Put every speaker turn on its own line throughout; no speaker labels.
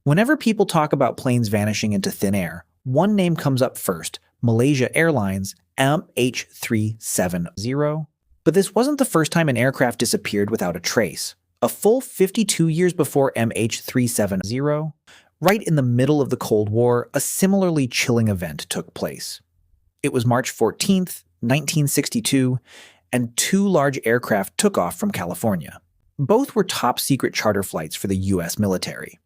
Whenever people talk about planes vanishing into thin air, one name comes up first: Malaysia Airlines MH370. But this wasn't the first time an aircraft disappeared without a trace. A full 52 years before MH370, right in the middle of the Cold War, a similarly chilling event took place. It was March 14th, 1962, and two large aircraft took off from California. Both were top-secret charter flights for the U.S. military.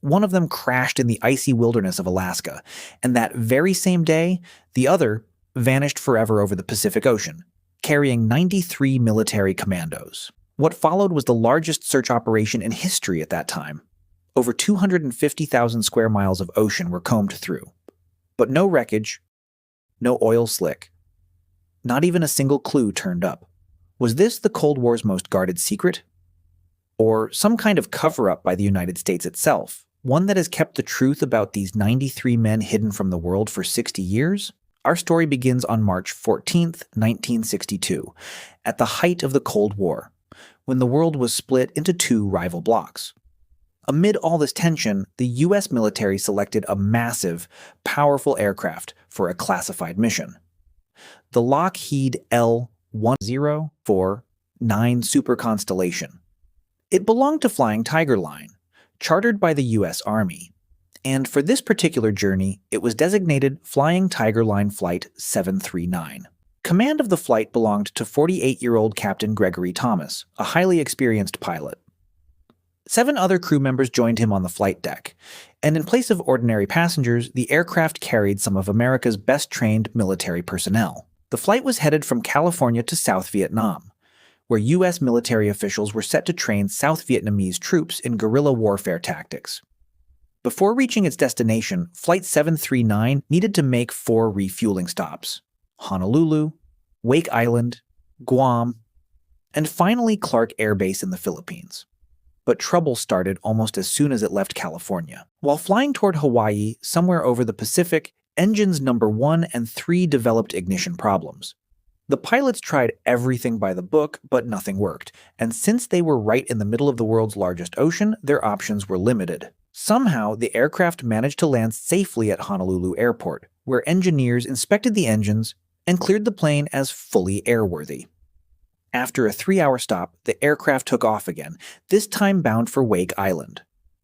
One of them crashed in the icy wilderness of Alaska, and that very same day, the other vanished forever over the Pacific Ocean, carrying 93 military commandos. What followed was the largest search operation in history at that time. Over 250,000 square miles of ocean were combed through. But no wreckage, no oil slick. Not even a single clue turned up. Was this the Cold War's most guarded secret? Or some kind of cover-up by the United States itself? One that has kept the truth about these 93 men hidden from the world for 60 years? Our story begins on March 14th, 1962, at the height of the Cold War, when the world was split into two rival blocs. Amid all this tension, the U.S. military selected a massive, powerful aircraft for a classified mission. The Lockheed L-1049 Super Constellation. It belonged to Flying Tiger Line, chartered by the U.S. Army, and for this particular journey, it was designated Flying Tiger Line Flight 739. Command of the flight belonged to 48-year-old Captain Gregory Thomas, a highly experienced pilot. 7 other crew members joined him on the flight deck, and in place of ordinary passengers, the aircraft carried some of America's best-trained military personnel. The flight was headed from California to South Vietnam, where U.S. military officials were set to train South Vietnamese troops in guerrilla warfare tactics. Before reaching its destination, Flight 739 needed to make 4 refueling stops: Honolulu, Wake Island, Guam, and finally Clark Air Base in the Philippines. But trouble started almost as soon as it left California. While flying toward Hawaii, somewhere over the Pacific, engines number 1 and 3 developed ignition problems. The pilots tried everything by the book, but nothing worked, and since they were right in the middle of the world's largest ocean, their options were limited. Somehow, the aircraft managed to land safely at Honolulu Airport, where engineers inspected the engines and cleared the plane as fully airworthy. After a 3-hour stop, the aircraft took off again, this time bound for Wake Island.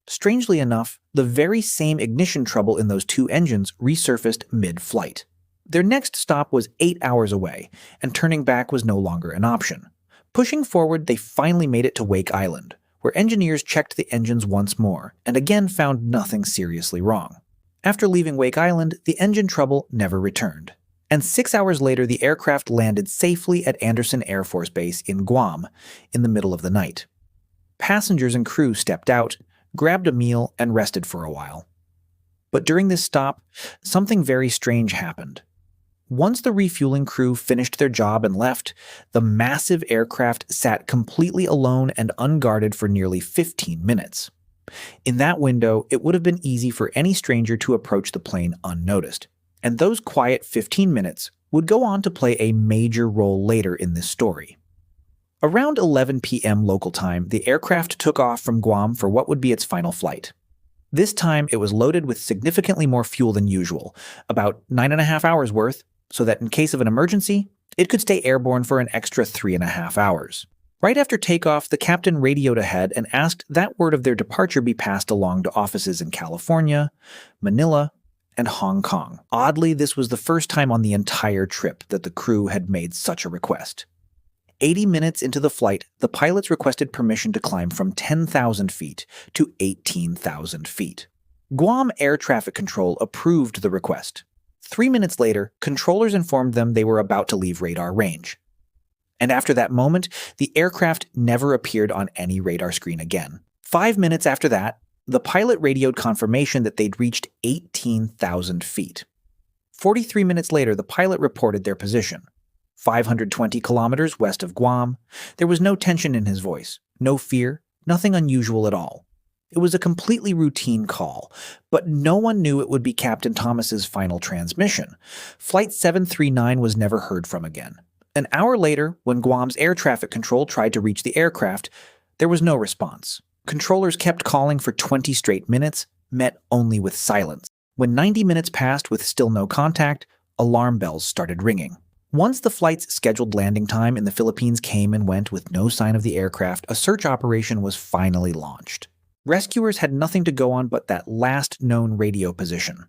Strangely enough, the very same ignition trouble in those 2 engines resurfaced mid-flight. Their next stop was 8 hours away, and turning back was no longer an option. Pushing forward, they finally made it to Wake Island, where engineers checked the engines once more, and again found nothing seriously wrong. After leaving Wake Island, the engine trouble never returned. And 6 hours later, the aircraft landed safely at Andersen Air Force Base in Guam in the middle of the night. Passengers and crew stepped out, grabbed a meal, and rested for a while. But during this stop, something very strange happened. Once the refueling crew finished their job and left, the massive aircraft sat completely alone and unguarded for nearly 15 minutes. In that window, it would have been easy for any stranger to approach the plane unnoticed, and those quiet 15 minutes would go on to play a major role later in this story. Around 11 p.m. local time, the aircraft took off from Guam for what would be its final flight. This time, it was loaded with significantly more fuel than usual, about 9.5 hours worth, so that in case of an emergency, it could stay airborne for an extra 3.5 hours. Right after takeoff, the captain radioed ahead and asked that word of their departure be passed along to offices in California, Manila, and Hong Kong. Oddly, this was the first time on the entire trip that the crew had made such a request. 80 minutes into the flight, the pilots requested permission to climb from 10,000 feet to 18,000 feet. Guam Air Traffic Control approved the request. 3 minutes later, controllers informed them they were about to leave radar range. And after that moment, the aircraft never appeared on any radar screen again. 5 minutes after that, the pilot radioed confirmation that they'd reached 18,000 feet. 43 minutes later, the pilot reported their position. 520 kilometers west of Guam. There was no tension in his voice, no fear, nothing unusual at all. It was a completely routine call, but no one knew it would be Captain Thomas's final transmission. Flight 739 was never heard from again. An hour later, when Guam's air traffic control tried to reach the aircraft, there was no response. Controllers kept calling for 20 straight minutes, met only with silence. When 90 minutes passed with still no contact, alarm bells started ringing. Once the flight's scheduled landing time in the Philippines came and went with no sign of the aircraft, a search operation was finally launched. Rescuers had nothing to go on but that last known radio position.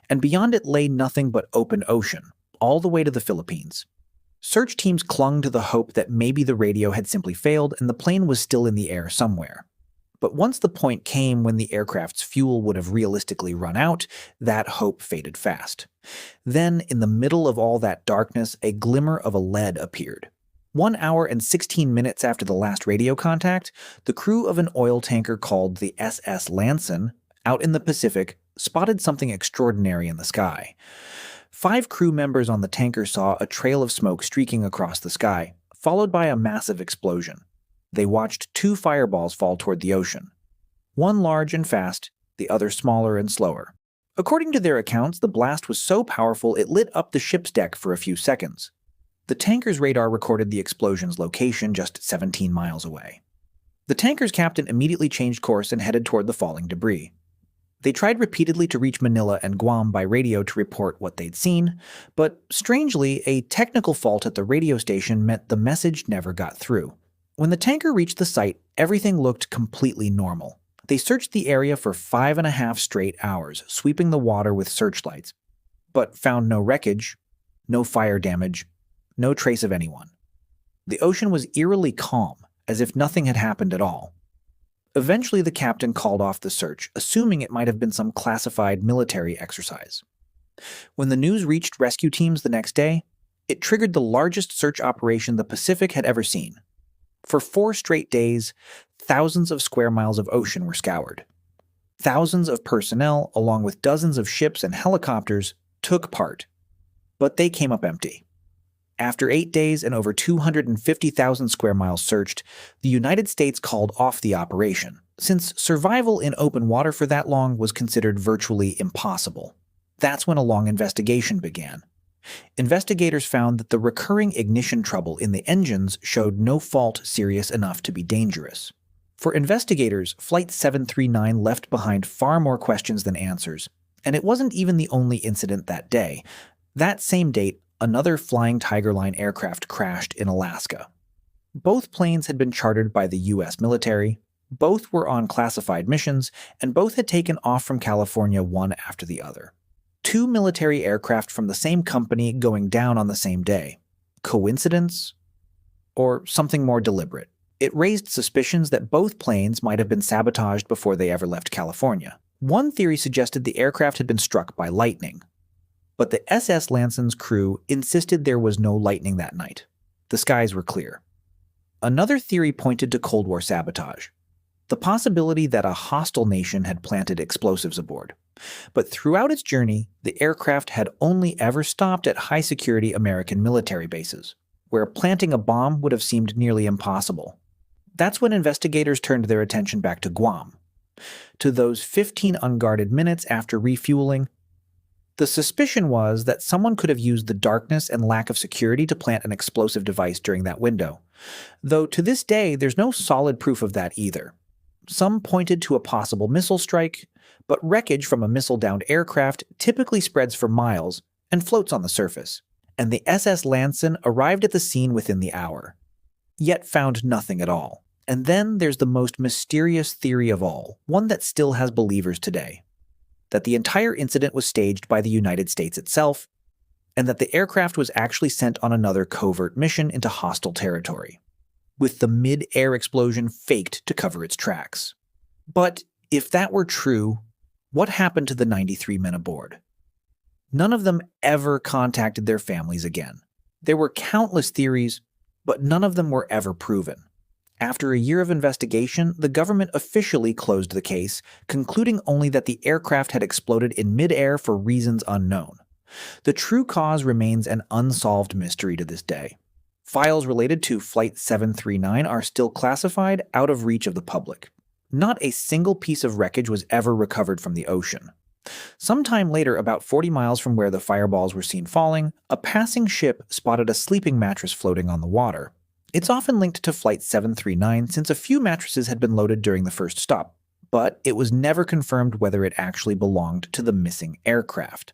And beyond it lay nothing but open ocean, all the way to the Philippines. Search teams clung to the hope that maybe the radio had simply failed and the plane was still in the air somewhere. But once the point came when the aircraft's fuel would have realistically run out, that hope faded fast. Then, in the middle of all that darkness, a glimmer of a lead appeared. 1 hour and 16 minutes after the last radio contact, the crew of an oil tanker called the SS Lanson, out in the Pacific, spotted something extraordinary in the sky. 5 crew members on the tanker saw a trail of smoke streaking across the sky, followed by a massive explosion. They watched 2 fireballs fall toward the ocean. One large and fast, the other smaller and slower. According to their accounts, the blast was so powerful it lit up the ship's deck for a few seconds. The tanker's radar recorded the explosion's location just 17 miles away. The tanker's captain immediately changed course and headed toward the falling debris. They tried repeatedly to reach Manila and Guam by radio to report what they'd seen, but strangely, a technical fault at the radio station meant the message never got through. When the tanker reached the site, everything looked completely normal. They searched the area for 5.5 straight hours, sweeping the water with searchlights, but found no wreckage, no fire damage, no trace of anyone. The ocean was eerily calm, as if nothing had happened at all. Eventually, the captain called off the search, assuming it might have been some classified military exercise. When the news reached rescue teams the next day, it triggered the largest search operation the Pacific had ever seen. For 4 straight days, thousands of square miles of ocean were scoured. Thousands of personnel, along with dozens of ships and helicopters, took part. But they came up empty. After 8 days and over 250,000 square miles searched, the United States called off the operation, since survival in open water for that long was considered virtually impossible. That's when a long investigation began. Investigators found that the recurring ignition trouble in the engines showed no fault serious enough to be dangerous. For investigators, Flight 739 left behind far more questions than answers, and it wasn't even the only incident that day. That same date, another Flying Tiger Line aircraft crashed in Alaska. Both planes had been chartered by the U.S. military, both were on classified missions, and both had taken off from California one after the other. 2 military aircraft from the same company going down on the same day. Coincidence? Or something more deliberate? It raised suspicions that both planes might have been sabotaged before they ever left California. One theory suggested the aircraft had been struck by lightning. But the SS Lanson's crew insisted there was no lightning that night. The skies were clear. Another theory pointed to Cold War sabotage. The possibility that a hostile nation had planted explosives aboard. But throughout its journey, the aircraft had only ever stopped at high-security American military bases, where planting a bomb would have seemed nearly impossible. That's when investigators turned their attention back to Guam. To those 15 unguarded minutes after refueling, the suspicion was that someone could have used the darkness and lack of security to plant an explosive device during that window. Though to this day, there's no solid proof of that either. Some pointed to a possible missile strike, but wreckage from a missile-downed aircraft typically spreads for miles and floats on the surface, and the SS Lanson arrived at the scene within the hour, yet found nothing at all. And then there's the most mysterious theory of all, one that still has believers today, that the entire incident was staged by the United States itself, and that the aircraft was actually sent on another covert mission into hostile territory, with the mid-air explosion faked to cover its tracks. But if that were true, what happened to the 93 men aboard? None of them ever contacted their families again. There were countless theories, but none of them were ever proven. After a year of investigation, the government officially closed the case, concluding only that the aircraft had exploded in mid-air for reasons unknown. The true cause remains an unsolved mystery to this day. Files related to Flight 739 are still classified, out of reach of the public. Not a single piece of wreckage was ever recovered from the ocean. Sometime later, about 40 miles from where the fireballs were seen falling, a passing ship spotted a sleeping mattress floating on the water. It's often linked to Flight 739 since a few mattresses had been loaded during the first stop, but it was never confirmed whether it actually belonged to the missing aircraft.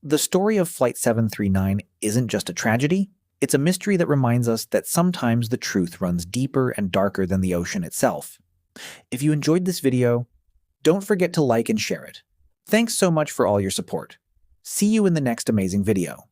The story of Flight 739 isn't just a tragedy, it's a mystery that reminds us that sometimes the truth runs deeper and darker than the ocean itself. If you enjoyed this video, don't forget to like and share it. Thanks so much for all your support. See you in the next amazing video.